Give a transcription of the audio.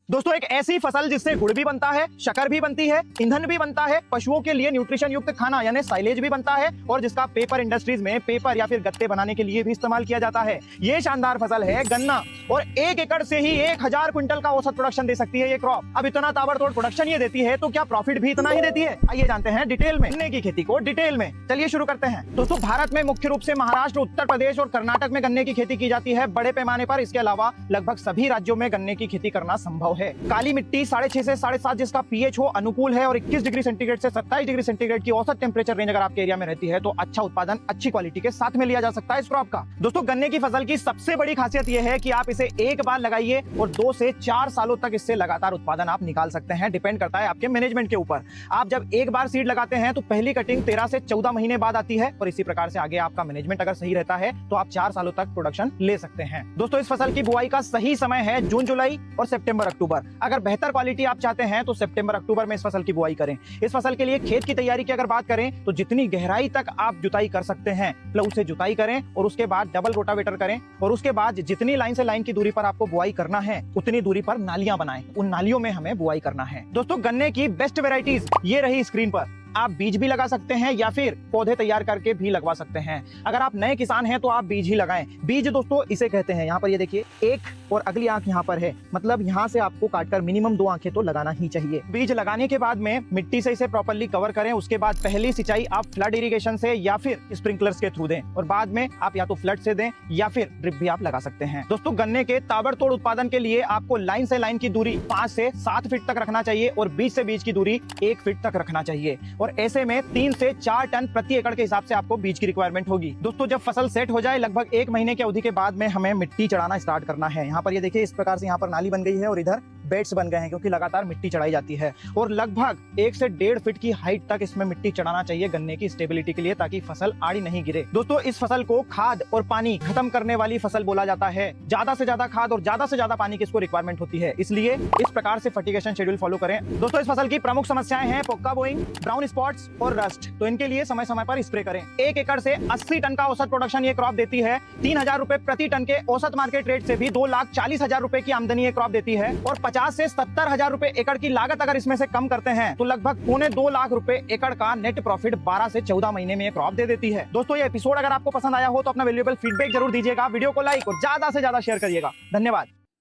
दोस्तों एक ऐसी फसल जिससे गुड़ भी बनता है, शक्कर भी बनती है, ईंधन भी बनता है, पशुओं के लिए न्यूट्रिशन युक्त खाना यानी साइलेज भी बनता है और जिसका पेपर इंडस्ट्रीज में पेपर या फिर गत्ते बनाने के लिए भी इस्तेमाल किया जाता है। ये शानदार फसल है गन्ना और 1 एकड़ से ही 1000 क्विंटल का औसत प्रोडक्शन दे सकती है ये क्रॉप। अब इतना ताबड़तोड़ प्रोडक्शन ये देती है तो क्या प्रॉफिट भी इतना ही देती है? आइए जानते हैं डिटेल में गन्ने की खेती को डिटेल में। चलिए शुरू करते हैं। दोस्तों भारत में मुख्य रूप से महाराष्ट्र, उत्तर प्रदेश और कर्नाटक में गन्ने की खेती की जाती है बड़े पैमाने पर। इसके अलावा लगभग सभी राज्यों में गन्ने की खेती करना संभव है। काली मिट्टी 6.5 से 7.5 जिसका पीएच हो अनुकूल है और 21 डिग्री सेंटीग्रेड से 27 डिग्री सेंटीग्रेड की औसत टेम्परेचर रेंज अगर आपके एरिया में रहती है तो अच्छा उत्पादन अच्छी क्वालिटी के साथ में लिया जा सकता है इस क्रॉप का। दोस्तों गन्ने की फसल की सबसे बड़ी खासियत यह है कि आप इसे एक बार लगाइए और 2 से 4 सालों तक इससे लगातार उत्पादन आप निकाल सकते हैं। डिपेंड करता है आपके मैनेजमेंट के ऊपर। आप जब एक बार सीड लगाते हैं तो पहली कटिंग 13 से 14 महीने बाद आती है और इसी प्रकार से आगे आपका मैनेजमेंट अगर सही रहता है तो आप 4 सालों तक प्रोडक्शन ले सकते हैं। दोस्तों इस फसल की बुआई का सही समय है जून जुलाई और सितंबर अक्टूबर। अगर बेहतर क्वालिटी आप चाहते हैं तो सितंबर अक्टूबर में इस फसल की बुआई करें। इस फसल के लिए खेत की तैयारी की अगर बात करें तो जितनी गहराई तक आप जुताई कर सकते हैं प्लव से जुताई करें और उसके बाद डबल रोटावेटर करें और उसके बाद जितनी लाइन से लाइन की दूरी पर आपको बुआई करना है उतनी दूरी पर नालियां बनाएं। उन नालियों में हमें बुआई करना है। दोस्तों गन्ने की बेस्ट वेराइटीज ये रही स्क्रीन पर। आप बीज भी लगा सकते हैं या फिर पौधे तैयार करके भी लगवा सकते हैं। अगर आप नए किसान हैं तो आप बीज ही लगाएं। बीज दोस्तों इसे कहते हैं, यहाँ पर ये देखिए एक और अगली आंख यहाँ पर है, मतलब यहाँ से आपको काटकर मिनिमम 2 आंखें तो लगाना ही चाहिए। बीज लगाने के बाद में मिट्टी से इसे प्रॉपर्ली कवर करें। उसके बाद पहली सिंचाई आप फ्लड इरिगेशन से या फिर स्प्रिंकलर्स के थ्रू दें और बाद में आप या तो फ्लड से दें या फिर ड्रिप भी आप लगा सकते हैं। दोस्तों गन्ने के ताबड़तोड़ उत्पादन के लिए आपको लाइन से लाइन की दूरी 5 से 7 फीट तक रखना चाहिए और बीज से बीज की दूरी 1 फीट तक रखना चाहिए और ऐसे में 3 से 4 टन प्रति एकड़ के हिसाब से आपको बीज की रिक्वायरमेंट होगी। दोस्तों जब फसल सेट हो जाए लगभग 1 महीने की अवधि के बाद में हमें मिट्टी चढ़ाना स्टार्ट करना है। यहाँ पर ये देखिए इस प्रकार से यहाँ पर नाली बन गई है और इधर बेड्स बन गए हैं क्योंकि लगातार मिट्टी चढ़ाई जाती है और लगभग 1 से 1.5 फीट की हाइट तक इसमें मिट्टी चढ़ाना चाहिए गन्ने की स्टेबिलिटी के लिए ताकि फसल आड़ी नहीं गिरे। दोस्तों इस फसल को खाद और पानी खत्म करने वाली फसल बोला जाता है। ज्यादा से ज्यादा खाद और ज्यादा से ज्यादा पानी की इसको रिक्वायरमेंट होती है, इसलिए इस प्रकार से फर्टिगेशन शेड्यूल फॉलो करें। दोस्तों इस फसल की प्रमुख समस्याएं हैं पोक्का बोइंग, ब्राउन स्पॉट्स और रस्ट। तो इनके लिए समय समय पर स्प्रे करें। 1 एकड़ से 80 टन का औसत प्रोडक्शन ये क्रॉप देती है। 3000 रुपए प्रति टन के औसत मार्केट रेट से भी 2,40,000 रुपए की आमदनी ये क्रॉप देती है और 50 से 70,000 रुपए एकड़ की लागत अगर इसमें से कम करते हैं तो लगभग 2.25 लाख रुपए एकड़ का नेट प्रॉफिट 12 से 14 महीने में ये क्रॉप दे देती है। दोस्तों ये एपिसोड अगर आपको पसंद आया हो तो अपना वैल्यूएबल फीडबैक जरूर दीजिएगा, वीडियो को लाइक और ज्यादा से ज्यादा शेयर करिएगा। धन्यवाद।